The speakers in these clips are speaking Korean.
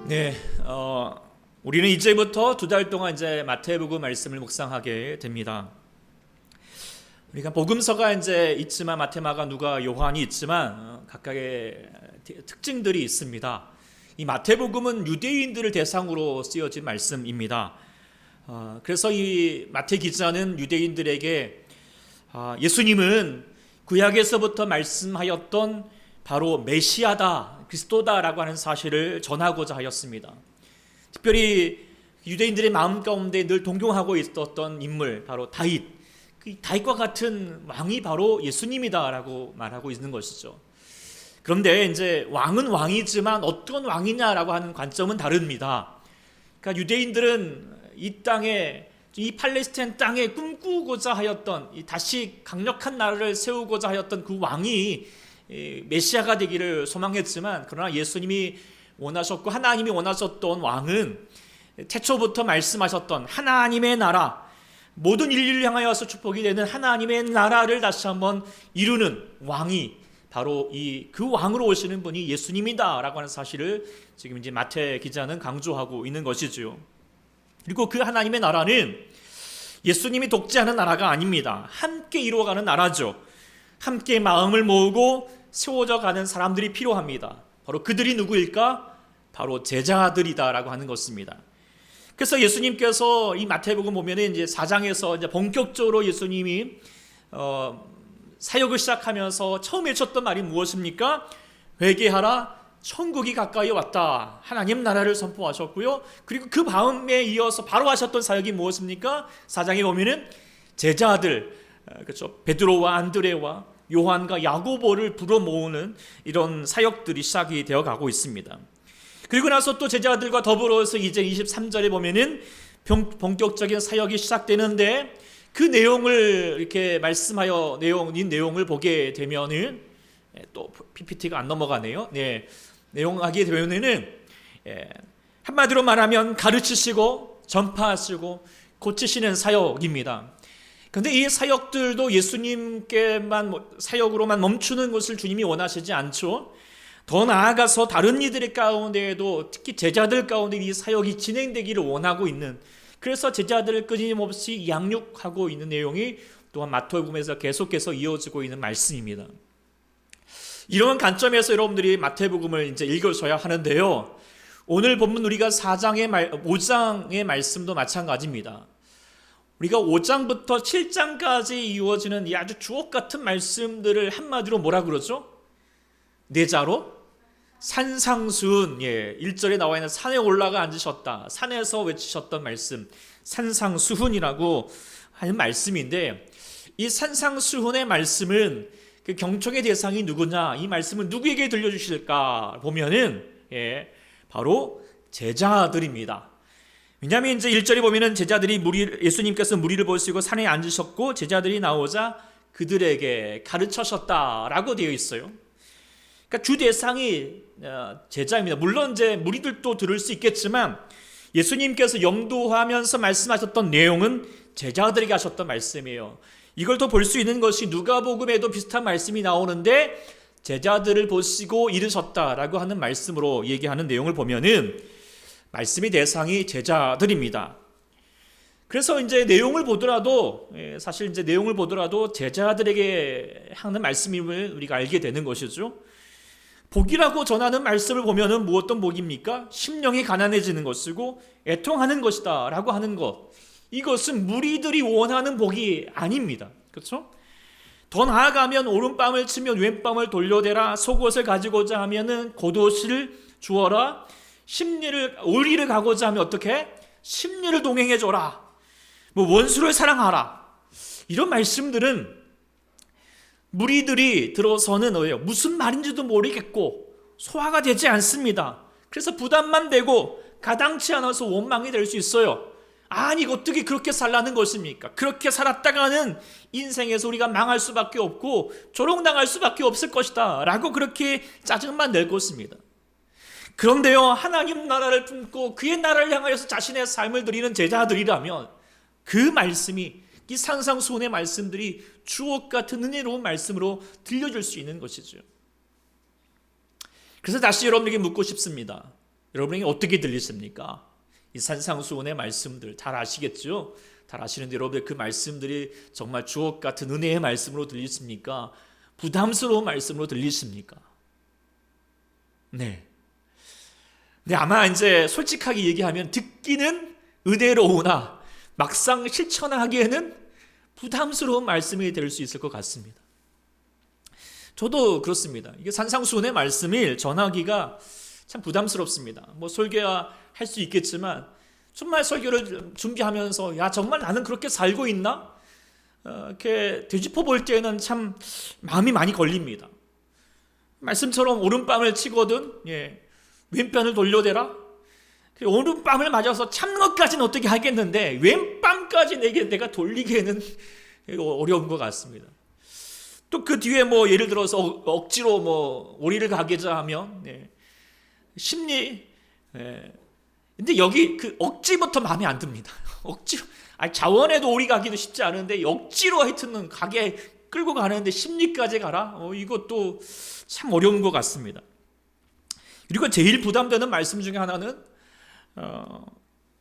네, 우리는 이제부터 두 달 동안 이제 마태복음 말씀을 묵상하게 됩니다. 우리가 복음서가 이제 있지만 마태, 마가, 누가, 요한이 있지만 각각의 특징들이 있습니다. 이 마태복음은 유대인들을 대상으로 쓰여진 말씀입니다. 그래서 이 마태 기자는 유대인들에게 예수님은 구약에서부터 말씀하였던 바로 메시아다, 그리스도다라고 하는 사실을 전하고자 하였습니다. 특별히 유대인들의 마음 가운데 늘 동경하고 있었던 인물, 바로 다윗, 그 다윗과 같은 왕이 바로 예수님이다라고 말하고 있는 것이죠. 그런데 이제 왕은 왕이지만 어떤 왕이냐라고 하는 관점은 다릅니다. 그러니까 유대인들은 이 땅에, 이 팔레스타인 땅에 꿈꾸고자 하였던, 다시 강력한 나라를 세우고자 하였던 그 왕이 메시아가 되기를 소망했지만, 그러나 예수님이 원하셨고 하나님이 원하셨던 왕은 태초부터 말씀하셨던 하나님의 나라, 모든 인류를 향하여서 축복이 되는 하나님의 나라를 다시 한번 이루는 왕이 바로 그 왕으로 오시는 분이 예수님이다라고 하는 사실을 지금 이제 마태 기자는 강조하고 있는 것이죠. 그리고 그 하나님의 나라는 예수님이 독재하는 나라가 아닙니다. 함께 이루어가는 나라죠. 함께 마음을 모으고 세워져 가는 사람들이 필요합니다. 바로 그들이 누구일까? 바로 제자들이다라고 하는 것입니다. 그래서 예수님께서 이 마태복음 보면은 이제 4장에서 이제 본격적으로 예수님이 사역을 시작하면서 처음 외쳤던 말이 무엇입니까? 회개하라, 천국이 가까이 왔다. 하나님 나라를 선포하셨고요. 그리고 그 다음에 이어서 바로 하셨던 사역이 무엇입니까? 4장에 보면은 제자들, 그렇죠? 베드로와 안드레와 요한과 야고보를 불어 모으는 이런 사역들이 시작이 되어 가고 있습니다. 그리고 나서 또 제자들과 더불어서 이제 23절에 보면은 본격적인 사역이 시작되는데, 그 내용을 이렇게 말씀하여 내용을 보게 되면은 또 PPT가 안 넘어가네요. 네, 내용하게 되면은 한마디로 말하면 가르치시고 전파하시고 고치시는 사역입니다. 그런데 이 사역들도 예수님께만 사역으로만 멈추는 것을 주님이 원하시지 않죠. 더 나아가서 다른 이들의 가운데에도, 특히 제자들 가운데 이 사역이 진행되기를 원하고 있는, 그래서 제자들을 끊임없이 양육하고 있는 내용이 또한 마태복음에서 계속해서 이어지고 있는 말씀입니다. 이런 관점에서 여러분들이 마태복음을 이제 읽으셔야 하는데요. 오늘 본문 우리가 5장의 말씀도 마찬가지입니다. 우리가 5장부터 7장까지 이루어지는 이 아주 주옥 같은 말씀들을 한마디로 뭐라 그러죠? 내자로 산상수훈, 1절에 나와 있는 산에 올라가 앉으셨다, 산에서 외치셨던 말씀, 산상수훈이라고 하는 말씀인데, 이 산상수훈의 말씀은 그 경청의 대상이 누구냐, 이 말씀을 누구에게 들려주실까 보면은 바로 제자들입니다. 왜냐하면 이제 1절에 보면은 제자들이 예수님께서 무리를 보시고 산에 앉으셨고 제자들이 나오자 그들에게 가르쳐셨다라고 되어 있어요. 그러니까 주 대상이 제자입니다. 물론 이제 무리들도 들을 수 있겠지만 예수님께서 영도하면서 말씀하셨던 내용은 제자들에게 하셨던 말씀이에요. 이걸 또 볼 수 있는 것이 누가복음에도 비슷한 말씀이 나오는데, 제자들을 보시고 이르셨다라고 하는 말씀으로 얘기하는 내용을 보면은 말씀의 대상이 제자들입니다. 그래서 이제 내용을 보더라도, 사실 이제 내용을 보더라도 제자들에게 하는 말씀임을 우리가 알게 되는 것이죠. 복이라고 전하는 말씀을 보면은 무엇던 복입니까? 심령이 가난해지는 것이고 애통하는 것이다 라고 하는 것. 이것은 무리들이 원하는 복이 아닙니다. 그렇죠? 더 나아가면 오른밤을 치면 왼밤을 돌려대라, 속옷을 가지고자 하면은 겉옷을 주어라, 오리를 가고자 하면 어떻게? 심리를 동행해줘라, 원수를 사랑하라. 이런 말씀들은 무리들이 들어서는 무슨 말인지도 모르겠고 소화가 되지 않습니다. 그래서 부담만 되고 가당치 않아서 원망이 될 수 있어요. 아니 어떻게 그렇게 살라는 것입니까? 그렇게 살았다가는 인생에서 우리가 망할 수밖에 없고 조롱당할 수밖에 없을 것이다 라고 그렇게 짜증만 낼 것입니다. 그런데요, 하나님 나라를 품고 그의 나라를 향하여서 자신의 삶을 드리는 제자들이라면 그 말씀이, 이 산상수훈의 말씀들이 주옥 같은 은혜로운 말씀으로 들려줄 수 있는 것이죠. 그래서 다시 여러분에게 묻고 싶습니다. 여러분에게 어떻게 들리십니까? 이 산상수훈의 말씀들 잘 아시겠죠? 잘 아시는데 여러분들 그 말씀들이 정말 주옥 같은 은혜의 말씀으로 들리십니까? 부담스러운 말씀으로 들리십니까? 네. 근데 아마 이제 솔직하게 얘기하면 듣기는 은혜로우나 막상 실천하기에는 부담스러운 말씀이 될 수 있을 것 같습니다. 저도 그렇습니다. 이게 산상수훈의 말씀을 전하기가 참 부담스럽습니다. 뭐 설교야 할 수 있겠지만 정말 설교를 준비하면서 야 정말 나는 그렇게 살고 있나? 이렇게 되짚어 볼 때는 참 마음이 많이 걸립니다. 말씀처럼 오른뺨을 치거든 왼편을 돌려대라. 오른뺨을 맞아서 참는 것까지는 어떻게 하겠는데 왼뺨까지 내가 돌리기에는 어려운 것 같습니다. 또 그 뒤에 뭐 예를 들어서 억지로 뭐 오리를 가게자 하면 심리 근데 여기 그 억지부터 마음에 안 듭니다. 억지로 자원에도 오리 가기도 쉽지 않은데 억지로 하여튼 가게 끌고 가는데 심리까지 가라? 이것도 참 어려운 것 같습니다. 그리고 제일 부담되는 말씀 중에 하나는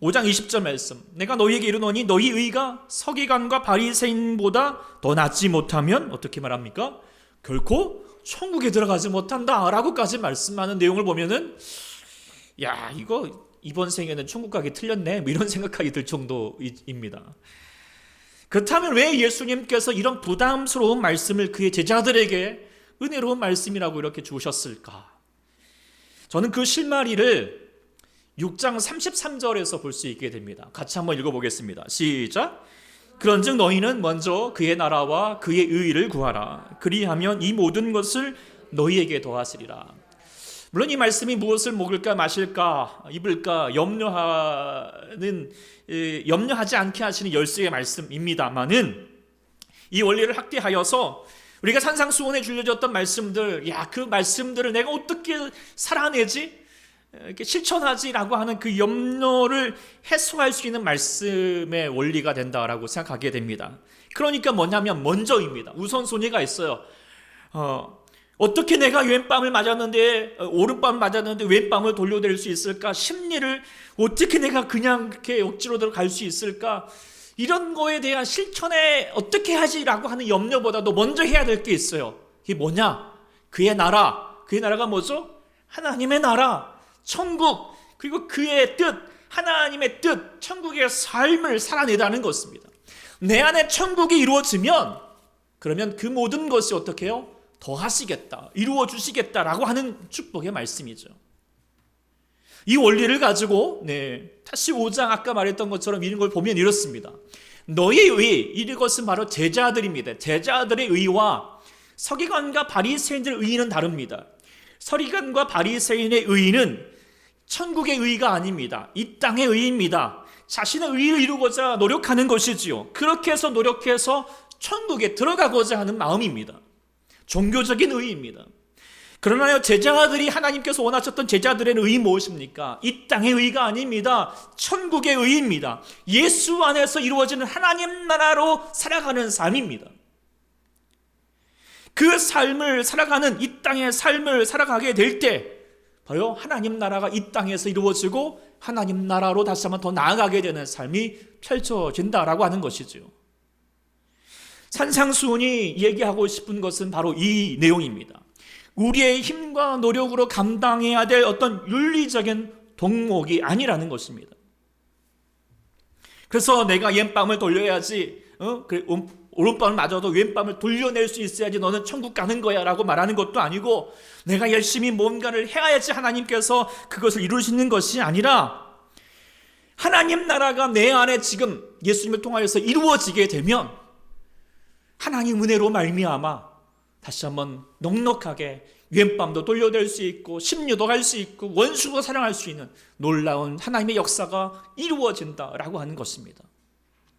5장 20절 말씀. 내가 너희에게 이르노니 너희 의가 서기관과 바리새인보다 더 낫지 못하면 어떻게 말합니까? 결코 천국에 들어가지 못한다 라고까지 말씀하는 내용을 보면은 야 이거 이번 생에는 천국 가기 틀렸네 뭐 이런 생각하기 들 정도입니다. 그렇다면 왜 예수님께서 이런 부담스러운 말씀을 그의 제자들에게 은혜로운 말씀이라고 이렇게 주셨을까? 저는 그 실마리를 6장 33절에서 볼 수 있게 됩니다. 같이 한번 읽어보겠습니다. 시작. 그런즉 너희는 먼저 그의 나라와 그의 의의를 구하라. 그리하면 이 모든 것을 너희에게 더하시리라. 물론 이 말씀이 무엇을 먹을까 마실까 입을까 염려하지 않게 하시는 열쇠의 말씀입니다마는 이 원리를 확대하여서 우리가 산상수훈에 줄려졌던 말씀들, 그 말씀들을 내가 어떻게 살아내지? 이렇게 실천하지라고 하는 그 염려를 해소할 수 있는 말씀의 원리가 된다라고 생각하게 됩니다. 그러니까 뭐냐면 먼저입니다. 우선순위가 있어요. 어떻게 내가 왼뺨을 맞았는데 오른뺨을 맞았는데 왼뺨을 돌려댈 수 있을까? 심리를 어떻게 내가 그냥 이렇게 억지로 들어갈 수 있을까? 이런 거에 대한 실천에 어떻게 하지라고 하는 염려보다도 먼저 해야 될 게 있어요. 이게 뭐냐? 그의 나라. 그의 나라가 뭐죠? 하나님의 나라, 천국, 그리고 그의 뜻, 하나님의 뜻, 천국의 삶을 살아내다는 것입니다. 내 안에 천국이 이루어지면 그러면 그 모든 것이 어떻게 해요? 더하시겠다, 이루어 주시겠다라고 하는 축복의 말씀이죠. 이 원리를 가지고 다시 5장 아까 말했던 것처럼 이런 걸 보면 이렇습니다. 너의 의, 이것은 바로 제자들입니다. 제자들의 의와 서기관과 바리새인들의 의는 다릅니다. 서기관과 바리새인의 의는 천국의 의가 아닙니다. 이 땅의 의입니다. 자신의 의를 이루고자 노력하는 것이지요. 그렇게 해서 노력해서 천국에 들어가고자 하는 마음입니다. 종교적인 의입니다. 그러나 제자들이 하나님께서 원하셨던 제자들의 의는 무엇입니까? 이 땅의 의가 아닙니다. 천국의 의입니다. 예수 안에서 이루어지는 하나님 나라로 살아가는 삶입니다. 그 삶을 살아가는 이 땅의 삶을 살아가게 될 때 바로 하나님 나라가 이 땅에서 이루어지고 하나님 나라로 다시 한번 더 나아가게 되는 삶이 펼쳐진다라고 하는 것이죠. 산상수훈이 얘기하고 싶은 것은 바로 이 내용입니다. 우리의 힘과 노력으로 감당해야 될 어떤 윤리적인 덕목이 아니라는 것입니다. 그래서 내가 왼뺨을 돌려야지, 오른뺨을 맞아도 왼뺨을 돌려낼 수 있어야지 너는 천국 가는 거야 라고 말하는 것도 아니고, 내가 열심히 뭔가를 해야지 하나님께서 그것을 이루시는 것이 아니라, 하나님 나라가 내 안에 지금 예수님을 통하여서 이루어지게 되면 하나님 은혜로 말미암아 다시 한번 넉넉하게 왼뺨도 돌려댈 수 있고 심리도 할 수 있고 원수도 사랑할 수 있는 놀라운 하나님의 역사가 이루어진다라고 하는 것입니다.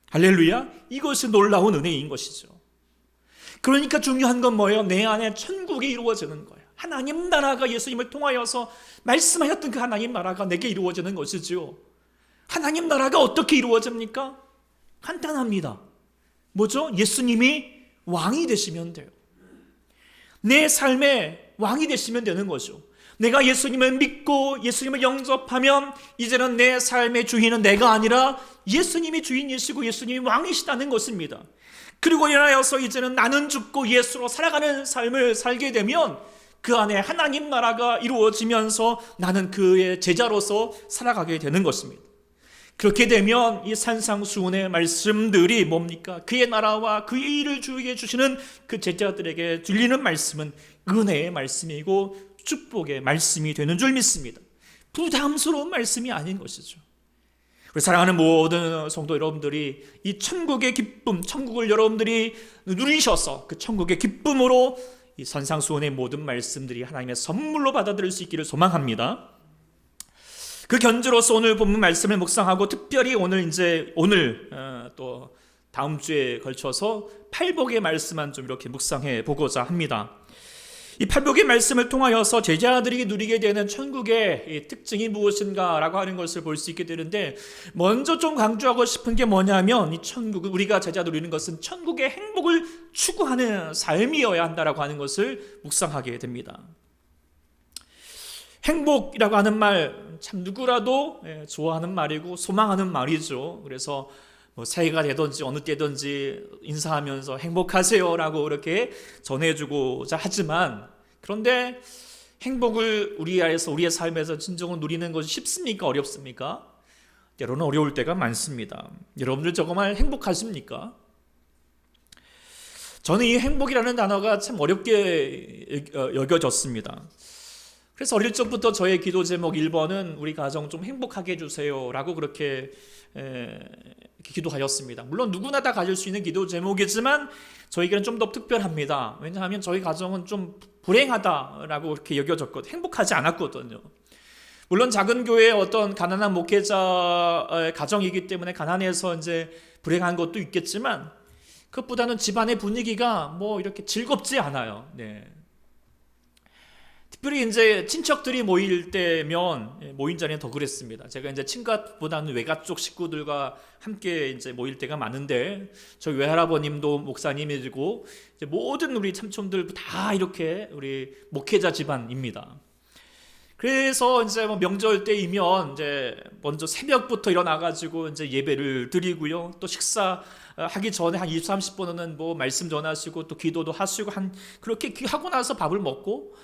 할렐루야. 이것이 놀라운 은혜인 것이죠. 그러니까 중요한 건 뭐예요? 내 안에 천국이 이루어지는 거예요. 하나님 나라가 예수님을 통하여서 말씀하셨던 그 하나님 나라가 내게 이루어지는 것이죠. 하나님 나라가 어떻게 이루어집니까? 간단합니다. 뭐죠? 예수님이 왕이 되시면 돼요. 내 삶의 왕이 되시면 되는 거죠. 내가 예수님을 믿고 예수님을 영접하면 이제는 내 삶의 주인은 내가 아니라 예수님이 주인이시고 예수님이 왕이시다는 것입니다. 그리고 인하여서 이제는 나는 죽고 예수로 살아가는 삶을 살게 되면 그 안에 하나님 나라가 이루어지면서 나는 그의 제자로서 살아가게 되는 것입니다. 그렇게 되면 이 산상수훈의 말씀들이 뭡니까? 그의 나라와 그의 일을 주게 주시는 그 제자들에게 들리는 말씀은 은혜의 말씀이고 축복의 말씀이 되는 줄 믿습니다. 부담스러운 말씀이 아닌 것이죠. 우리 사랑하는 모든 성도 여러분들이 이 천국의 기쁨, 천국을 여러분들이 누리셔서 그 천국의 기쁨으로 이 산상수훈의 모든 말씀들이 하나님의 선물로 받아들일 수 있기를 소망합니다. 그 견주로서 오늘 본문 말씀을 묵상하고 특별히 오늘 또 다음 주에 걸쳐서 팔복의 말씀만 좀 이렇게 묵상해 보고자 합니다. 이 팔복의 말씀을 통하여서 제자들이 누리게 되는 천국의 특징이 무엇인가라고 하는 것을 볼 수 있게 되는데, 먼저 좀 강조하고 싶은 게 뭐냐면 이 천국, 우리가 제자 누리는 것은 천국의 행복을 추구하는 삶이어야 한다라고 하는 것을 묵상하게 됩니다. 행복이라고 하는 말 참 누구라도 좋아하는 말이고 소망하는 말이죠. 그래서 새해가 되든지 어느 때든지 인사하면서 행복하세요라고 이렇게 전해주고자 하지만, 그런데 행복을 우리의 삶에서 진정으로 누리는 것이 쉽습니까? 어렵습니까? 때로는 어려울 때가 많습니다. 여러분들 정말 행복하십니까? 저는 이 행복이라는 단어가 참 어렵게 여겨졌습니다. 그래서 어릴 적부터 저의 기도 제목 1번은 우리 가정 좀 행복하게 해주세요 라고 그렇게 기도하였습니다. 물론 누구나 다 가질 수 있는 기도 제목이지만 저에게는 좀 더 특별합니다. 왜냐하면 저희 가정은 좀 불행하다라고 이렇게 여겨졌거든요. 행복하지 않았거든요. 물론 작은 교회의 어떤 가난한 목회자의 가정이기 때문에 가난해서 이제 불행한 것도 있겠지만, 그것보다는 집안의 분위기가 이렇게 즐겁지 않아요. 네. 특별히 이제 친척들이 모일 때면, 모인 자리는 더 그랬습니다. 제가 이제 친가보다는 외가 쪽 식구들과 함께 이제 모일 때가 많은데, 저희 외할아버님도 목사님이고 이제 모든 우리 참촌들 다 이렇게 우리 목회자 집안입니다. 그래서 이제 명절 때이면 이제 먼저 새벽부터 일어나가지고 이제 예배를 드리고요. 또 식사하기 전에 한 20, 30분은 말씀 전하시고 또 기도도 하시고 그렇게 하고 나서 밥을 먹고,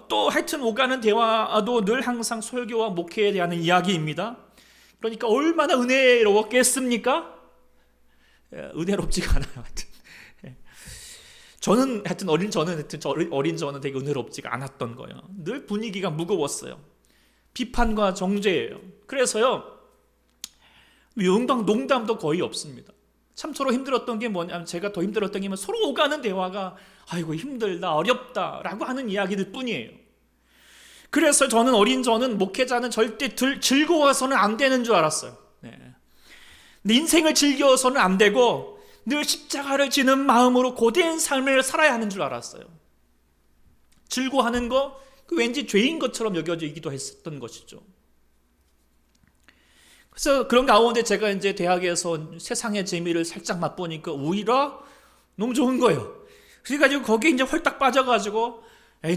또 하여튼 오가는 대화도 늘 항상 설교와 목회에 대한 이야기입니다. 그러니까 얼마나 은혜로웠겠습니까? 은혜롭지가 않아요. 하여튼 어린 저는 되게 은혜롭지가 않았던 거예요. 늘 분위기가 무거웠어요. 비판과 정죄예요. 그래서요, 농담도 거의 없습니다. 참 서로 힘들었던 게 뭐냐면, 제가 더 힘들었던 게 서로 오가는 대화가 아이고 힘들다, 어렵다 라고 하는 이야기들 뿐이에요. 그래서 저는 목회자는 절대 즐거워서는 안 되는 줄 알았어요. 네. 인생을 즐겨서는 안 되고 늘 십자가를 지는 마음으로 고된 삶을 살아야 하는 줄 알았어요. 즐거워하는 거 왠지 죄인 것처럼 여겨지기도 했었던 것이죠. 그래서 그런 가운데 제가 이제 대학에서 세상의 재미를 살짝 맛보니까 오히려 너무 좋은 거예요. 그래가지고 거기에 이제 홀딱 빠져가지고,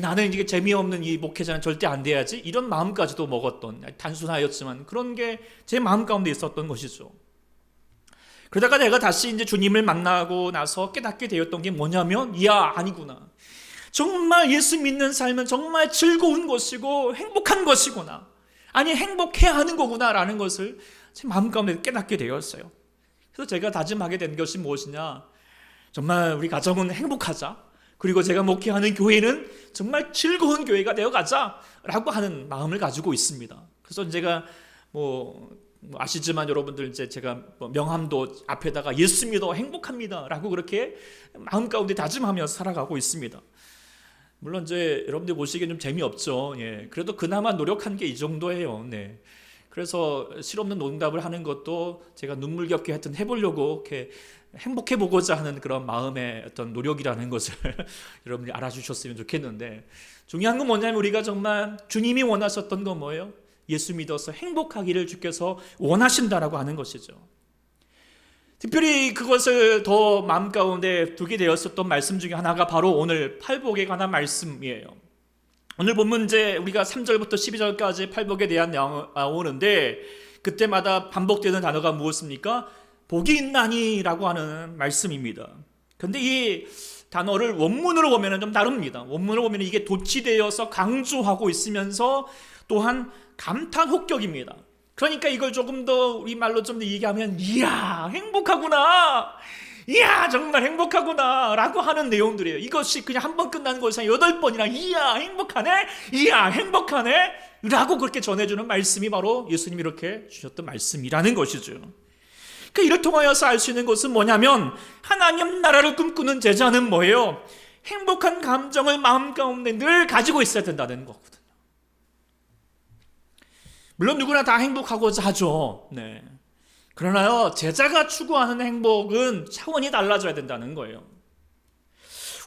나는 이게 재미없는 이 목회자는 절대 안 돼야지, 이런 마음까지도 먹었던, 단순하였지만 그런 게 제 마음 가운데 있었던 것이죠. 그러다가 내가 다시 이제 주님을 만나고 나서 깨닫게 되었던 게 뭐냐면, 아니구나. 정말 예수 믿는 삶은 정말 즐거운 것이고 행복한 것이구나. 아니, 행복해야 하는 거구나라는 것을 제 마음 가운데 깨닫게 되었어요. 그래서 제가 다짐하게 된 것이 무엇이냐, 정말 우리 가정은 행복하자, 그리고 제가 목회하는 교회는 정말 즐거운 교회가 되어가자라고 하는 마음을 가지고 있습니다. 그래서 제가 아시지만 여러분들 이제 제가 명함도 앞에다가 예수 믿어 행복합니다라고 그렇게 마음 가운데 다짐하면서 살아가고 있습니다. 물론 이제 여러분들 보시기엔 좀 재미없죠. 그래도 그나마 노력한 게 이 정도예요. 네. 그래서 실없는 농담을 하는 것도 제가 눈물겹게 하여튼 해보려고 이렇게 행복해보고자 하는 그런 마음의 어떤 노력이라는 것을 여러분들이 알아주셨으면 좋겠는데, 중요한 건 뭐냐면 우리가 정말 주님이 원하셨던 건 뭐예요? 예수 믿어서 행복하기를 주께서 원하신다라고 하는 것이죠. 특별히 그것을 더 마음 가운데 두게 되었었던 말씀 중에 하나가 바로 오늘 팔복에 관한 말씀이에요. 오늘 본문 이제 우리가 3절부터 12절까지 팔복에 대한 내용이 나오는데 그때마다 반복되는 단어가 무엇입니까? 복이 있나니라고 하는 말씀입니다. 근데 이 단어를 원문으로 보면 좀 다릅니다. 원문으로 보면 이게 도치되어서 강조하고 있으면서 또한 감탄 혹격입니다. 그러니까 이걸 조금 더 우리말로 좀 더 얘기하면 이야 행복하구나, 이야 정말 행복하구나 라고 하는 내용들이에요. 이것이 그냥 한 번 끝나는 것이 아니라 8번이나 이야 행복하네, 이야 행복하네 라고 그렇게 전해주는 말씀이 바로 예수님이 이렇게 주셨던 말씀이라는 것이죠. 그러니까 이를 통하여서 알 수 있는 것은 뭐냐면 하나님 나라를 꿈꾸는 제자는 뭐예요? 행복한 감정을 마음 가운데 늘 가지고 있어야 된다는 거거든요. 물론 누구나 다 행복하고자 하죠. 네. 그러나요, 제자가 추구하는 행복은 차원이 달라져야 된다는 거예요.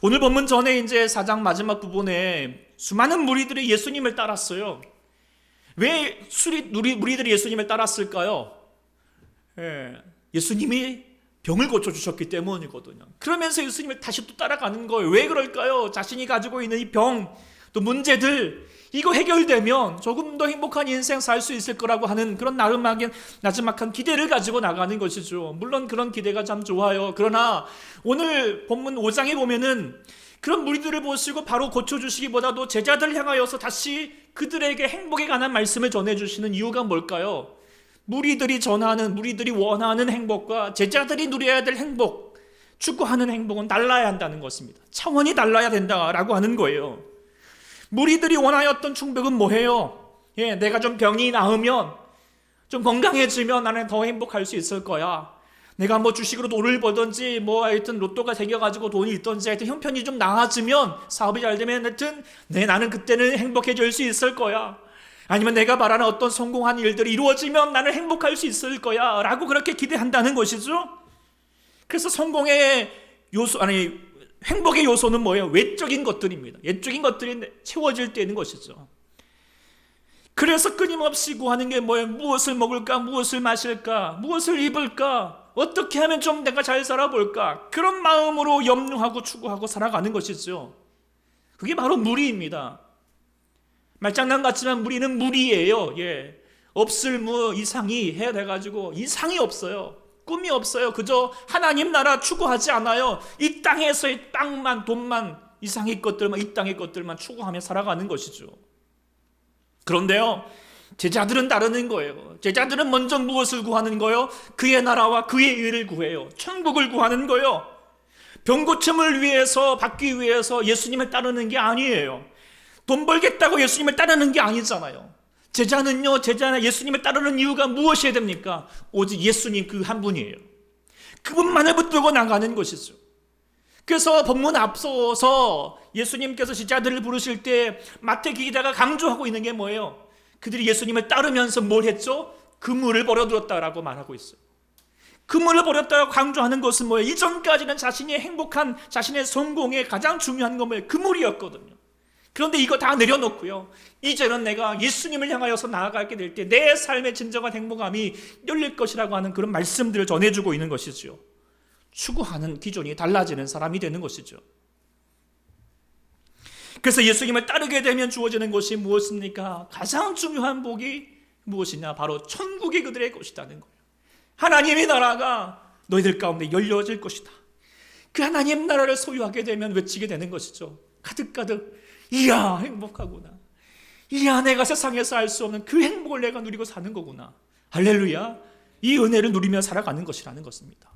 오늘 본문 전에 이제 4장 마지막 부분에 수많은 무리들이 예수님을 따랐어요. 왜 무리들이 예수님을 따랐을까요? 예수님이 병을 고쳐주셨기 때문이거든요. 그러면서 예수님을 다시 또 따라가는 거예요. 왜 그럴까요? 자신이 가지고 있는 이 병, 또 문제들, 이거 해결되면 조금 더 행복한 인생 살 수 있을 거라고 하는 그런 나지막한 기대를 가지고 나가는 것이죠. 물론 그런 기대가 참 좋아요. 그러나 오늘 본문 5장에 보면은 그런 무리들을 보시고 바로 고쳐주시기보다도 제자들 향하여서 다시 그들에게 행복에 관한 말씀을 전해주시는 이유가 뭘까요? 무리들이 원하는 행복과 제자들이 누려야 될 행복, 추구하는 행복은 달라야 한다는 것입니다. 차원이 달라야 된다라고 하는 거예요. 무리들이 원하였던 충복은 뭐예요? 내가 좀 병이 나으면, 좀 건강해지면 나는 더 행복할 수 있을 거야. 내가 뭐 주식으로 돈을 벌든지 뭐 하여튼 로또가 생겨가지고 돈이 있든지 하여튼 형편이 좀 나아지면, 사업이 잘 되면 하여튼 나는 그때는 행복해질 수 있을 거야. 아니면 내가 말하는 어떤 성공한 일들이 이루어지면 나는 행복할 수 있을 거야 라고 그렇게 기대한다는 것이죠. 그래서 성공의 요소, 행복의 요소는 뭐예요? 외적인 것들입니다. 외적인 것들이 채워질 때 있는 것이죠. 그래서 끊임없이 구하는 게 뭐예요? 무엇을 먹을까? 무엇을 마실까? 무엇을 입을까? 어떻게 하면 좀 내가 잘 살아볼까? 그런 마음으로 염려하고 추구하고 살아가는 것이죠. 그게 바로 무리입니다. 말장난 같지만 무리는 무리예요. 없을 이상이 해가지고 이상이 없어요. 꿈이 없어요. 그저 하나님 나라 추구하지 않아요. 이 땅에서의 땅만, 돈만, 이상의 것들만, 이 땅의 것들만 추구하며 살아가는 것이죠. 그런데요, 제자들은 다르는 거예요. 제자들은 먼저 무엇을 구하는 거예요? 그의 나라와 그의 의를 구해요. 천국을 구하는 거예요. 병 고침을 위해서, 받기 위해서 예수님을 따르는 게 아니에요. 돈 벌겠다고 예수님을 따르는 게 아니잖아요. 제자는 예수님을 따르는 이유가 무엇이어야 됩니까? 오직 예수님 그 한 분이에요. 그분만을 붙들고 나가는 것이죠. 그래서 본문 앞서서 예수님께서 제자들을 부르실 때 마태 기자가 강조하고 있는 게 뭐예요? 그들이 예수님을 따르면서 뭘 했죠? 그물을 버려두었다라고 말하고 있어요. 그물을 버렸다고 강조하는 것은 뭐예요? 이전까지는 자신이 행복한, 자신의 성공에 가장 중요한 건 뭐예요? 그물이었거든요. 그런데 이거 다 내려놓고요, 이제는 내가 예수님을 향하여서 나아가게 될 때 내 삶의 진정한 행복함이 열릴 것이라고 하는 그런 말씀들을 전해주고 있는 것이죠. 추구하는 기준이 달라지는 사람이 되는 것이죠. 그래서 예수님을 따르게 되면 주어지는 것이 무엇입니까? 가장 중요한 복이 무엇이냐? 바로 천국이 그들의 것이라는 거예요. 하나님의 나라가 너희들 가운데 열려질 것이다. 그 하나님 나라를 소유하게 되면 외치게 되는 것이죠. 가득가득 이야 행복하구나, 이야 내가 세상에서 알 수 없는 그 행복을 내가 누리고 사는 거구나, 할렐루야, 이 은혜를 누리며 살아가는 것이라는 것입니다.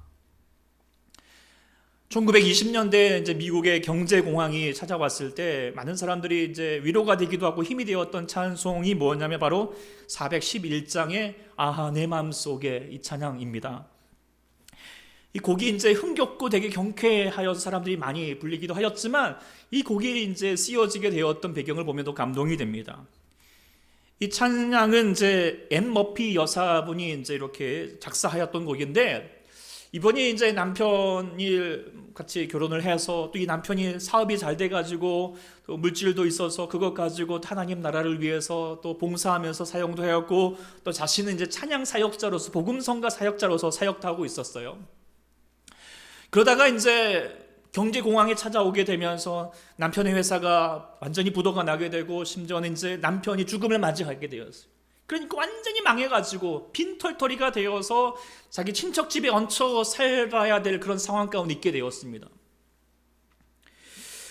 1920년대 이제 미국의 경제 공황이 찾아왔을 때 많은 사람들이 이제 위로가 되기도 하고 힘이 되었던 찬송이 뭐냐면 바로 411장의 아하 내 마음속에 이 찬양입니다. 이 곡이 이제 흥겹고 되게 경쾌하여서 사람들이 많이 불리기도 하였지만 이 곡이 이제 쓰여지게 되었던 배경을 보면 더 감동이 됩니다. 이 찬양은 이제 앤 머피 여사분이 이제 이렇게 작사하였던 곡인데, 이번이 이제 남편이 같이 결혼을 해서 또 이 남편이 사업이 잘 돼가지고 또 물질도 있어서 그것 가지고 하나님 나라를 위해서 또 봉사하면서 사역도 하였고, 또 자신은 이제 찬양 사역자로서 복음성가 사역자로서 사역도 하고 있었어요. 그러다가 이제 경제 공황에 찾아오게 되면서 남편의 회사가 완전히 부도가 나게 되고 심지어는 이제 남편이 죽음을 맞이하게 되었어요. 그러니까 완전히 망해가지고 빈털터리가 되어서 자기 친척 집에 얹혀 살아야 될 그런 상황 가운데 있게 되었습니다.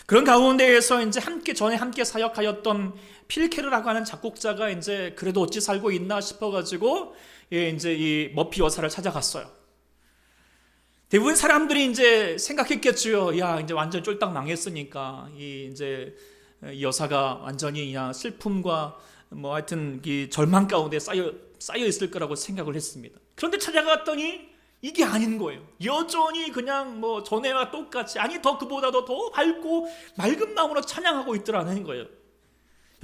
그런 가운데에서 이제 전에 함께 사역하였던 필케르라고 하는 작곡자가 이제 그래도 어찌 살고 있나 싶어가지고 이제 이 머피 여사를 찾아갔어요. 대부분 사람들이 이제 생각했겠죠. 야, 이제 완전 쫄딱 망했으니까 이제 이 여사가 완전히 그냥 슬픔과 뭐 하여튼 이 절망 가운데 쌓여 있을 거라고 생각을 했습니다. 그런데 찾아갔더니 이게 아닌 거예요. 여전히 그냥 뭐 전에와 똑같이, 아니 더 그보다도 더 밝고 맑은 마음으로 찬양하고 있더라는 거예요.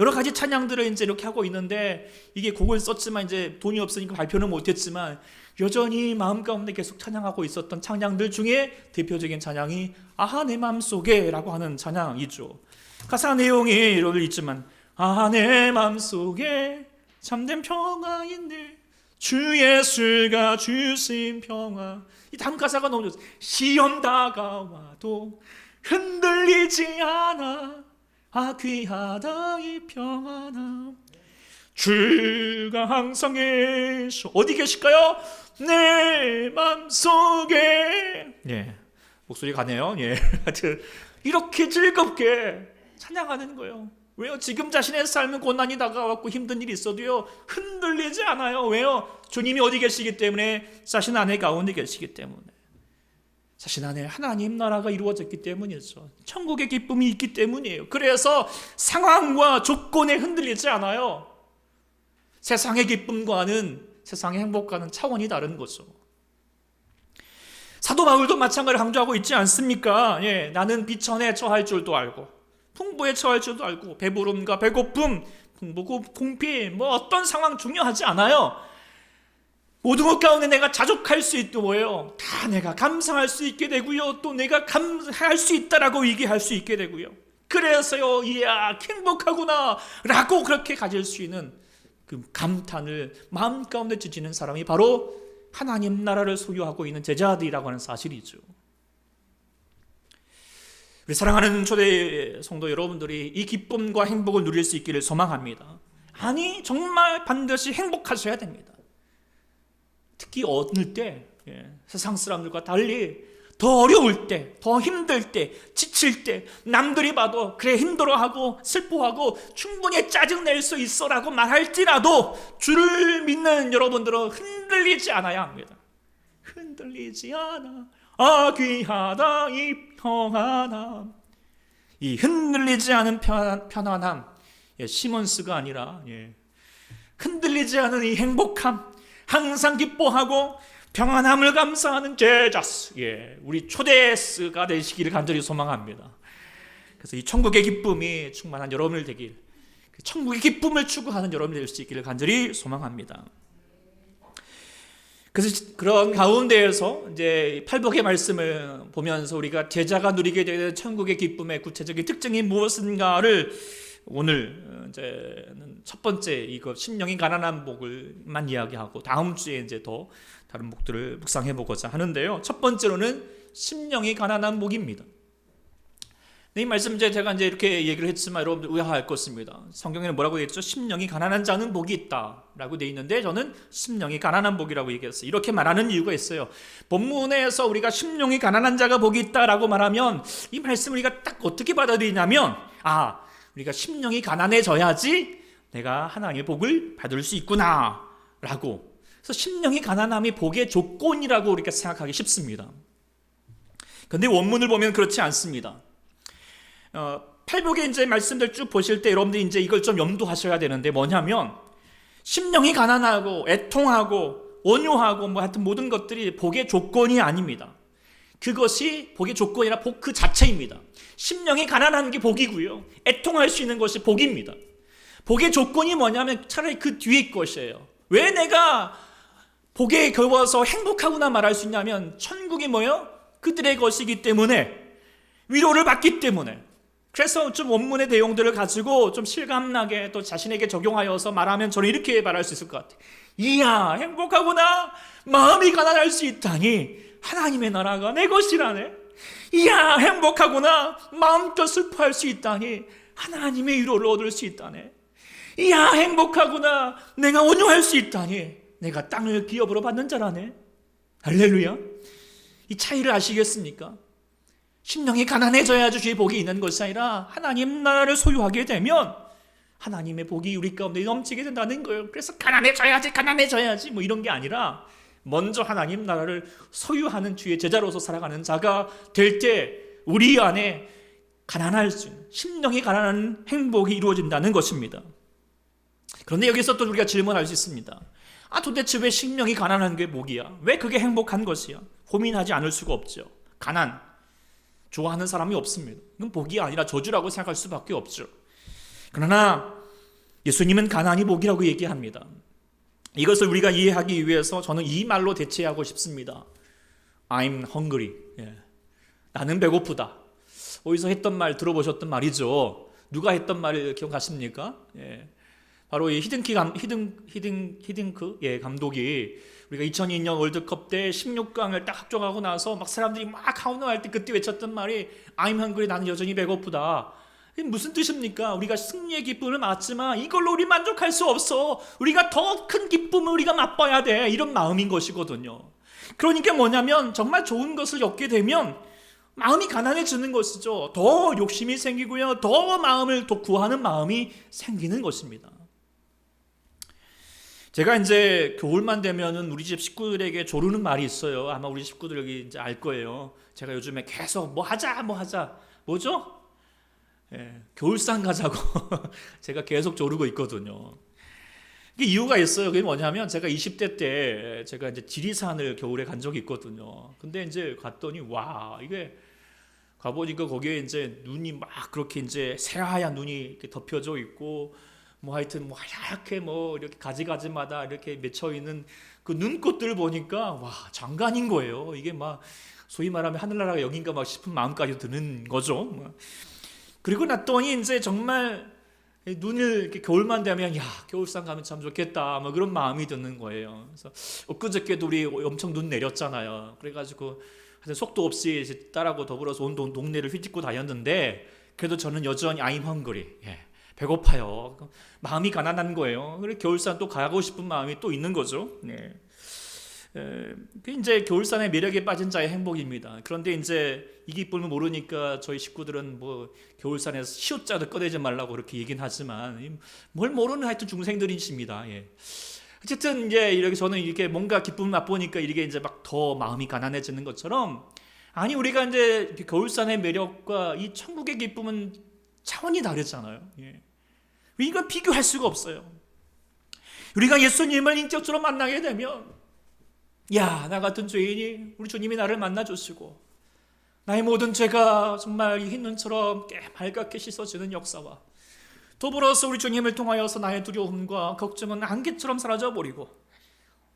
여러 가지 찬양들을 이제 이렇게 하고 있는데, 이게 곡을 썼지만 이제 돈이 없으니까 발표는 못했지만 여전히 마음 가운데 계속 찬양하고 있었던 찬양들 중에 대표적인 찬양이 아하 내 맘속에 라고 하는 찬양이죠. 가사 내용이 이런 있지만, 아하 내 맘속에 참된 평화 있네, 주 예수가 주신 평화. 이 다음 가사가 너무 좋습니다. 시험 다가와도 흔들리지 않아, 아 귀하다 이 평안함, 주가 항상 계셔. 어디 계실까요? 내 맘속에. 예, 목소리 가네요. 예, 하여튼 이렇게 즐겁게 찬양하는 거예요. 왜요? 지금 자신의 삶은 고난이 다가왔고 힘든 일이 있어도요 흔들리지 않아요. 왜요? 주님이 어디 계시기 때문에, 자신 안에 가운데 계시기 때문에, 자신 안에 하나님 나라가 이루어졌기 때문이죠. 천국의 기쁨이 있기 때문이에요. 그래서 상황과 조건에 흔들리지 않아요. 세상의 기쁨과는, 세상의 행복과는 차원이 다른 거죠. 사도 바울도 마찬가지로 강조하고 있지 않습니까? 예, 나는 비천에 처할 줄도 알고 풍부에 처할 줄도 알고, 배부름과 배고픔, 풍부고 공피, 뭐 어떤 상황 중요하지 않아요. 모든 것 가운데 내가 자족할 수 있고 뭐예요? 다 내가 감상할 수 있게 되고요, 또 내가 감사할 수 있다라고 얘기할 수 있게 되고요. 그래서요, 이야 행복하구나 라고 그렇게 가질 수 있는 그 감탄을 마음 가운데 지지는 사람이 바로 하나님 나라를 소유하고 있는 제자들이라고 하는 사실이죠. 우리 사랑하는 초대 성도 여러분들이 이 기쁨과 행복을 누릴 수 있기를 소망합니다. 아니 정말 반드시 행복하셔야 됩니다. 특히 어느 때, 세상 사람들과 달리 더 어려울 때, 더 힘들 때, 지칠 때, 남들이 봐도 그래 힘들어하고 슬퍼하고 충분히 짜증낼 수 있어라고 말할지라도 주를 믿는 여러분들은 흔들리지 않아야 합니다. 흔들리지 않아, 아 귀하다 이 평안함. 이 흔들리지 않은 편안함, 시몬스가 아니라 흔들리지 않은 이 행복함, 항상 기뻐하고 평안함을 감사하는 제자스, 우리 초대스가 되시기를 간절히 소망합니다. 그래서 이 천국의 기쁨이 충만한 여러분을 되길, 천국의 기쁨을 추구하는 여러분이 될 수 있기를 간절히 소망합니다. 그래서 그런 가운데에서 이제 팔복의 말씀을 보면서 우리가 제자가 누리게 되는 천국의 기쁨의 구체적인 특징이 무엇인가를 오늘 이제는 첫 번째 이거 심령이 가난한 복을만 이야기하고 다음 주에 이제 더 다른 복들을 묵상해 보고자 하는데요. 첫 번째로는 심령이 가난한 복입니다. 이 말씀 제가 이제 이렇게 얘기를 했지만 여러분들 의아할 것입니다. 성경에는 뭐라고 되어 있죠? 심령이 가난한 자는 복이 있다라고 되어 있는데 저는 심령이 가난한 복이라고 얘기했어요. 이렇게 말하는 이유가 있어요. 본문에서 우리가 심령이 가난한 자가 복이 있다라고 말하면 이 말씀을 우리가 딱 어떻게 받아들이냐면, 우리가 심령이 가난해져야지 내가 하나님의 복을 받을 수 있구나 라고. 그래서 심령이 가난함이 복의 조건이라고 우리가 생각하기 쉽습니다. 그런데 원문을 보면 그렇지 않습니다. 팔복의 이제 말씀들 쭉 보실 때 여러분들이 이제 이걸 좀 염두하셔야 되는데, 뭐냐면 심령이 가난하고 애통하고 온유하고 뭐 하여튼 모든 것들이 복의 조건이 아닙니다. 그것이 복의 조건이라 복 그 자체입니다. 심령이 가난한 게 복이고요, 애통할 수 있는 것이 복입니다. 복의 조건이 뭐냐면 차라리 그 뒤에 것이에요. 왜 내가 복에 겨워서 행복하구나 말할 수 있냐면, 천국이 뭐예요? 그들의 것이기 때문에, 위로를 받기 때문에. 그래서 좀 원문의 내용들을 가지고 좀 실감나게 또 자신에게 적용하여서 말하면 저는 이렇게 말할 수 있을 것 같아요. 이야 행복하구나, 마음이 가난할 수 있다니 하나님의 나라가 내 것이라네. 이야, 행복하구나. 마음껏 슬퍼할 수 있다니. 하나님의 위로를 얻을 수 있다네. 이야, 행복하구나. 내가 온유할 수 있다니. 내가 땅을 기업으로 받는 자라네. 할렐루야. 이 차이를 아시겠습니까? 심령이 가난해져야지 주의 복이 있는 것이 아니라 하나님 나라를 소유하게 되면 하나님의 복이 우리 가운데 넘치게 된다는 거예요. 그래서 가난해져야지 뭐 이런 게 아니라 먼저 하나님 나라를 소유하는 주의 제자로서 살아가는 자가 될 때 우리 안에 가난할 수 있는, 심령이 가난한 행복이 이루어진다는 것입니다. 그런데 여기서 또 우리가 질문할 수 있습니다. 도대체 왜 심령이 가난한 게 복이야? 왜 그게 행복한 것이야? 고민하지 않을 수가 없죠. 가난 좋아하는 사람이 없습니다. 이건 복이 아니라 저주라고 생각할 수밖에 없죠. 그러나 예수님은 가난이 복이라고 얘기합니다. 이것을 우리가 이해하기 위해서 저는 이 말로 대체하고 싶습니다. I'm hungry. 나는 배고프다. 어디서 했던 말 들어보셨던 말이죠. 누가 했던 말 기억하십니까? 바로 이 히딩크 감독이 우리가 2002년 월드컵 때 16강을 딱 확정하고 나서 막 사람들이 막 카운트할 때 그때 외쳤던 말이 I'm hungry. 나는 여전히 배고프다. 이게 무슨 뜻입니까? 우리가 승리의 기쁨을 맛지만 이걸로 우리 만족할 수 없어. 우리가 더 큰 기쁨을 우리가 맛봐야 돼. 이런 마음인 것이거든요. 그러니까 뭐냐면 정말 좋은 것을 얻게 되면 마음이 가난해지는 것이죠. 더 욕심이 생기고요. 더 마음을 더 구하는 마음이 생기는 것입니다. 제가 이제 겨울만 되면은 우리 집 식구들에게 조르는 말이 있어요. 아마 우리 식구들이 이제 알 거예요. 제가 요즘에 계속 뭐 하자. 뭐죠? 겨울산 가자고 제가 계속 조르고 있거든요. 이게 이유가 있어요. 그게 뭐냐면 제가 20대 때 제가 이제 지리산을 겨울에 간 적이 있거든요. 근데 이제 갔더니 와, 이게 가보니까 거기에 이제 눈이 막 그렇게 이제 새하얀 눈이 이렇게 덮여져 있고 뭐 하여튼 뭐 하얗게 뭐 이렇게 가지가지마다 이렇게 맺혀 있는 그 눈꽃들을 보니까 와, 장관인 거예요. 이게 막 소위 말하면 하늘나라가 여긴가 막 싶은 마음까지 드는 거죠. 그리고 났더니 이제 정말 눈을 이렇게 겨울만 되면 야, 겨울산 가면 참 좋겠다 뭐 그런 마음이 드는 거예요. 그래서 엊그저께도 우리 엄청 눈 내렸잖아요. 그래가지고 속도 없이 딸하고 더불어서 온 동네를 휘짓고 다녔는데 그래도 저는 여전히 I'm hungry. 배고파요. 마음이 가난한 거예요. 그래 겨울산 또 가고 싶은 마음이 또 있는 거죠. 이제 겨울산의 매력에 빠진 자의 행복입니다. 그런데 이제 이 기쁨을 모르니까 저희 식구들은 뭐 겨울산에서 시옷자도 꺼내지 말라고 그렇게 얘기는 하지만 뭘 모르는 하여튼 중생들이십니다. 어쨌든 이제 이렇게 저는 이렇게 뭔가 기쁨을 맛보니까 이게 이제 막 더 마음이 가난해지는 것처럼 아니 우리가 이제 겨울산의 매력과 이 천국의 기쁨은 차원이 다르잖아요. 이건 비교할 수가 없어요. 우리가 예수님을 인격적으로 만나게 되면 야, 나 같은 죄인이 우리 주님이 나를 만나주시고 나의 모든 죄가 정말 이 흰 눈처럼 깨말갛게 씻어지는 역사와 더불어서 우리 주님을 통하여서 나의 두려움과 걱정은 안개처럼 사라져버리고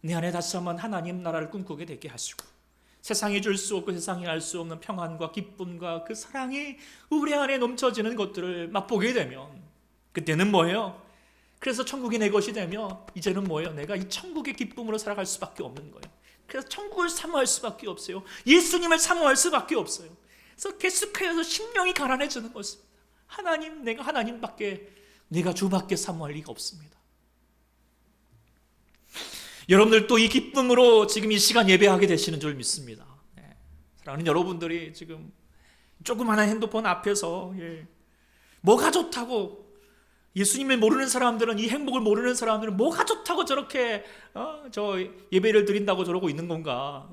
내 안에 다시 한번 하나님 나라를 꿈꾸게 되게 하시고 세상이 줄 수 없고 세상이 알 수 없는 평안과 기쁨과 그 사랑이 우리 안에 넘쳐지는 것들을 맛보게 되면 그때는 뭐예요? 그래서 천국이 내 것이 되면 이제는 뭐예요? 내가 이 천국의 기쁨으로 살아갈 수밖에 없는 거예요. 그래서 천국을 사모할 수밖에 없어요. 예수님을 사모할 수밖에 없어요. 그래서 계속해서 심령이 가난해지는 것입니다. 하나님, 내가 하나님밖에, 내가 주밖에 사모할 리가 없습니다. 여러분들도 이 기쁨으로 지금 이 시간 예배하게 되시는 줄 믿습니다. 사랑하는 여러분들이 지금 조그마한 핸드폰 앞에서 뭐가 좋다고 예수님을 모르는 사람들은 이 행복을 모르는 사람들은 뭐가 좋다고 저렇게 저 예배를 드린다고 저러고 있는 건가?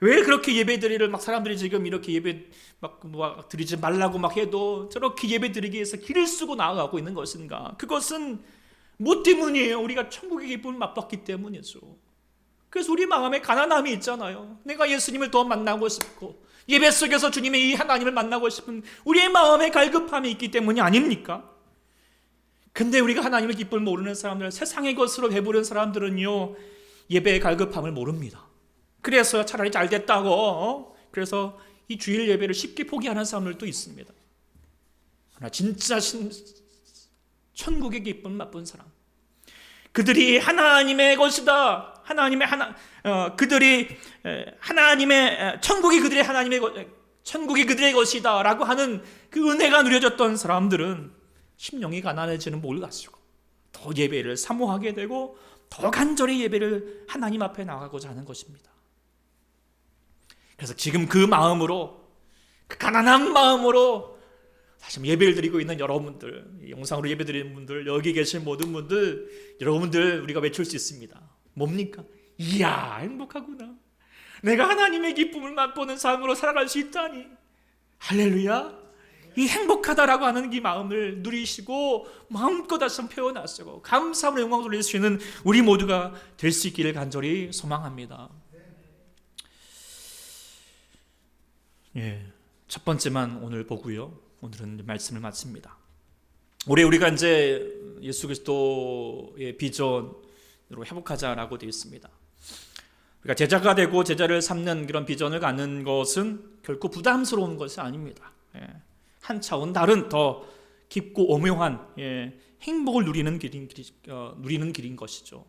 왜 그렇게 예배 드리를 막 사람들이 지금 이렇게 예배 막 드리지 말라고 막 해도 저렇게 예배 드리기 위해서 길을 쓰고 나아가고 있는 것인가? 그것은 뭐 때문이에요? 우리가 천국의 기쁨을 맛봤기 때문이죠. 그래서 우리 마음에 가난함이 있잖아요. 내가 예수님을 더 만나고 싶고 예배 속에서 주님의 이 하나님을 만나고 싶은 우리의 마음에 갈급함이 있기 때문이 아닙니까? 근데 우리가 하나님의 기쁨을 모르는 사람들, 세상의 것으로 배부른 사람들은요 예배의 갈급함을 모릅니다. 그래서 차라리 잘 됐다고 그래서 이 주일 예배를 쉽게 포기하는 사람들도 있습니다. 그러나 진짜 천국의 기쁨을 맛본 사람, 그들이 하나님의 것이다. 그들이 하나님의 천국이 그들의 하나님의 천국이 그들의 것이다 라고 하는 그 은혜가 누려졌던 사람들은 심령이 가난해지는 목을 가지고 더 예배를 사모하게 되고 더 간절히 예배를 하나님 앞에 나가고자 하는 것입니다. 그래서 지금 그 마음으로, 그 가난한 마음으로 다시 예배를 드리고 있는 여러분들, 영상으로 예배 드리는 분들, 여기 계신 모든 분들, 여러분들 우리가 외칠 수 있습니다. 뭡니까? 이야, 행복하구나. 내가 하나님의 기쁨을 맛보는 삶으로 살아갈 수 있다니. 할렐루야. 이 행복하다라고 하는 이 마음을 누리시고 마음껏 다시 한번 표현하시고 감사함으로 영광 돌릴 수 있는 우리 모두가 될 수 있기를 간절히 소망합니다. 예, 첫 번째만 오늘 보고요. 오늘은 말씀을 마칩니다. 올해 우리가 이제 예수 그리스도의 비전으로 회복하자라고 되어 있습니다. 그러니까 제자가 되고 제자를 삼는 그런 비전을 갖는 것은 결코 부담스러운 것이 아닙니다. 예, 한 차원 다른 더 깊고 오묘한 행복을 누리는 길인 것이죠.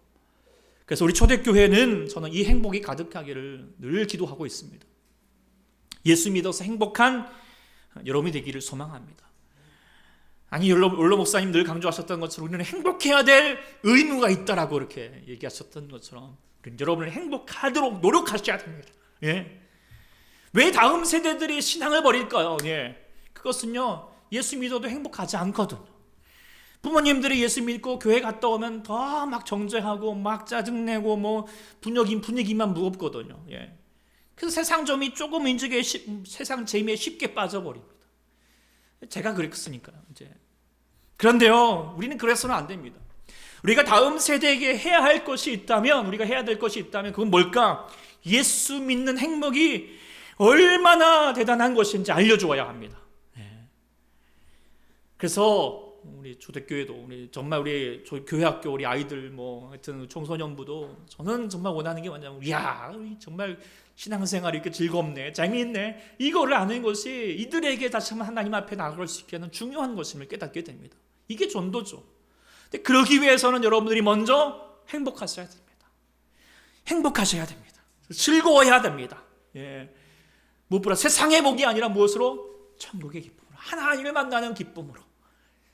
그래서 우리 초대교회는 저는 이 행복이 가득하기를 늘 기도하고 있습니다. 예수 믿어서 행복한 여러분이 되기를 소망합니다. 아니 율로 목사님 늘 강조하셨던 것처럼 우리는 행복해야 될 의무가 있다라고 이렇게 얘기하셨던 것처럼 여러분을 행복하도록 노력하셔야 됩니다. 예. 왜 다음 세대들이 신앙을 버릴까요? 예. 그것은요, 예수 믿어도 행복하지 않거든요. 부모님들이 예수 믿고 교회 갔다 오면 더 막 정죄하고 막 짜증내고 뭐 분위기만 무겁거든요. 예. 그래서 세상 점이 조금 인적에 세상 재미에 쉽게 빠져버립니다. 제가 그랬으니까요. 이제. 그런데요, 우리는 그래서는 안 됩니다. 우리가 다음 세대에게 해야 할 것이 있다면, 우리가 해야 될 것이 있다면 그건 뭘까? 예수 믿는 행복이 얼마나 대단한 것인지 알려주어야 합니다. 그래서 우리 초대교회도 정말 우리 교회학교 우리 아이들 하여튼 청소년부도 저는 정말 원하는 게 뭐냐면 정말 신앙생활이 이렇게 즐겁네, 재미있네, 이거를 아는 것이 이들에게 다시 한번 하나님 앞에 나아갈 수 있게 하는 중요한 것임을 깨닫게 됩니다. 이게 전도죠. 근데 그러기 위해서는 여러분들이 먼저 행복하셔야 됩니다. 행복하셔야 됩니다. 즐거워야 됩니다. 예. 무엇보다 세상의 복이 아니라 무엇으로? 천국의 기쁨으로, 하나님을 만나는 기쁨으로.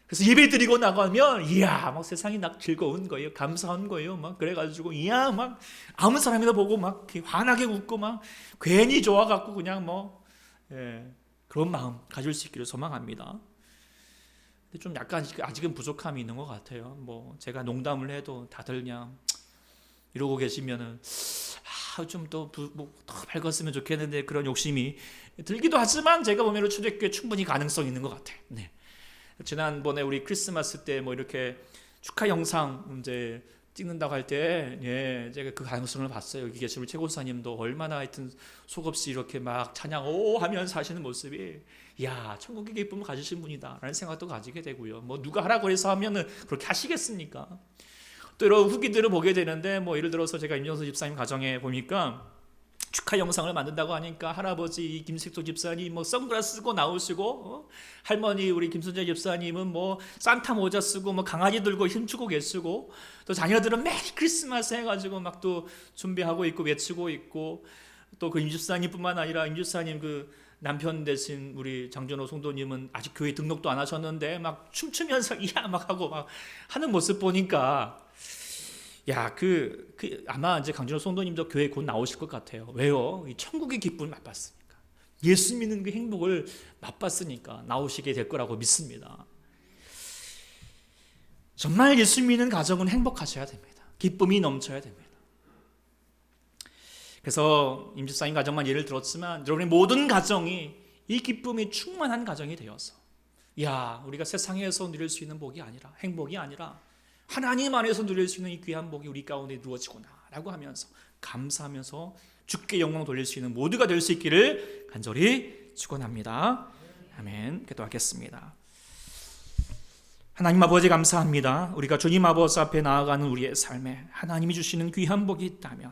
그래서 예배 드리고 나가면 막 세상이 막 즐거운 거예요. 감사한 거예요. 막 그래가지고 막 아무 사람이나 보고 막 환하게 웃고 막 괜히 좋아갖고 그냥 그런 마음 가질 수 있기를 소망합니다. 근데 좀 약간 아직은 부족함이 있는 것 같아요. 제가 농담을 해도 다들 그냥 이러고 계시면은 좀 더 밝았으면 좋겠는데 그런 욕심이 들기도 하지만 제가 보면 초대교회 충분히 가능성 있는 것 같아요. 네. 지난번에 우리 크리스마스 때 이렇게 축하 영상 이제 찍는다고 할 때 제가 그 가능성을 봤어요. 여기 계신 우리 최고사님도 얼마나 하여튼 속없이 이렇게 막 찬양 하면서 하시는 모습이 천국의 기쁨을 가지신 분이다 라는 생각도 가지게 되고요. 누가 하라고 해서 하면은 그렇게 하시겠습니까? 또 이런 후기들을 보게 되는데 예를 들어서 제가 임정수 집사님 가정에 보니까 축하 영상을 만든다고 하니까 할아버지 김식도 집사님 선글라스 쓰고 나오시고 할머니 우리 김순재 집사님은 산타 모자 쓰고 강아지 들고 힘주고 계시고 또 자녀들은 메리 크리스마스 해가지고 막 또 준비하고 있고 외치고 있고 또 그 임 집사님뿐만 아니라 임 집사님 그 남편 되신 우리 장준호 성도님은 아직 교회 등록도 안 하셨는데 막 춤추면서 막 하고 막 하는 모습 보니까 아마 이제 강준호 성도님도 교회 곧 나오실 것 같아요. 왜요? 이 천국의 기쁨을 맛봤으니까. 예수 믿는 그 행복을 맛봤으니까 나오시게 될 거라고 믿습니다. 정말 예수 믿는 가정은 행복하셔야 됩니다. 기쁨이 넘쳐야 됩니다. 그래서 임집사님 가정만 예를 들었지만 여러분의 모든 가정이 이 기쁨이 충만한 가정이 되어서 우리가 세상에서 누릴 수 있는 복이 아니라, 행복이 아니라 하나님 안에서 누릴 수 있는 이 귀한 복이 우리 가운데 이루어지구나 라고 하면서 감사하면서 주께 영광 돌릴 수 있는 모두가 될 수 있기를 간절히 축원합니다. 아멘. 기도하겠습니다. 하나님 아버지 감사합니다. 우리가 주님 아버지 앞에 나아가는 우리의 삶에 하나님이 주시는 귀한 복이 있다면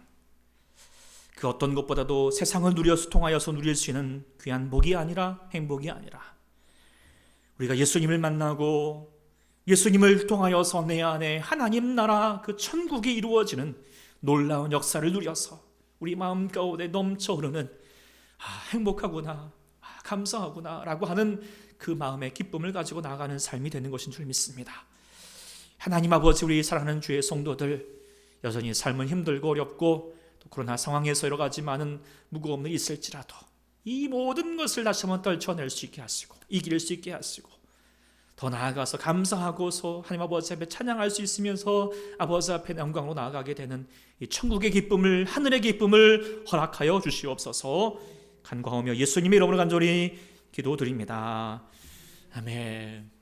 그 어떤 것보다도 세상을 통하여서 누릴 수 있는 귀한 복이 아니라, 행복이 아니라 우리가 예수님을 만나고 예수님을 통하여서 내 안에 하나님 나라 그 천국이 이루어지는 놀라운 역사를 누려서 우리 마음 가운데 넘쳐 흐르는 행복하구나, 감사하구나라고 하는 그 마음의 기쁨을 가지고 나아가는 삶이 되는 것인 줄 믿습니다. 하나님 아버지, 우리 사랑하는 주의 성도들, 여전히 삶은 힘들고 어렵고 또 코로나 상황에서 여러 가지 많은 무거움이 있을지라도 이 모든 것을 다시 한번 떨쳐낼 수 있게 하시고 이길 수 있게 하시고 더 나아가서 감사하고서 하나님 아버지 앞에 찬양할 수 있으면서 아버지 앞에 영광으로 나아가게 되는 이 천국의 기쁨을, 하늘의 기쁨을 허락하여 주시옵소서. 간구하며 예수님의 이름으로 간절히 기도드립니다. 아멘.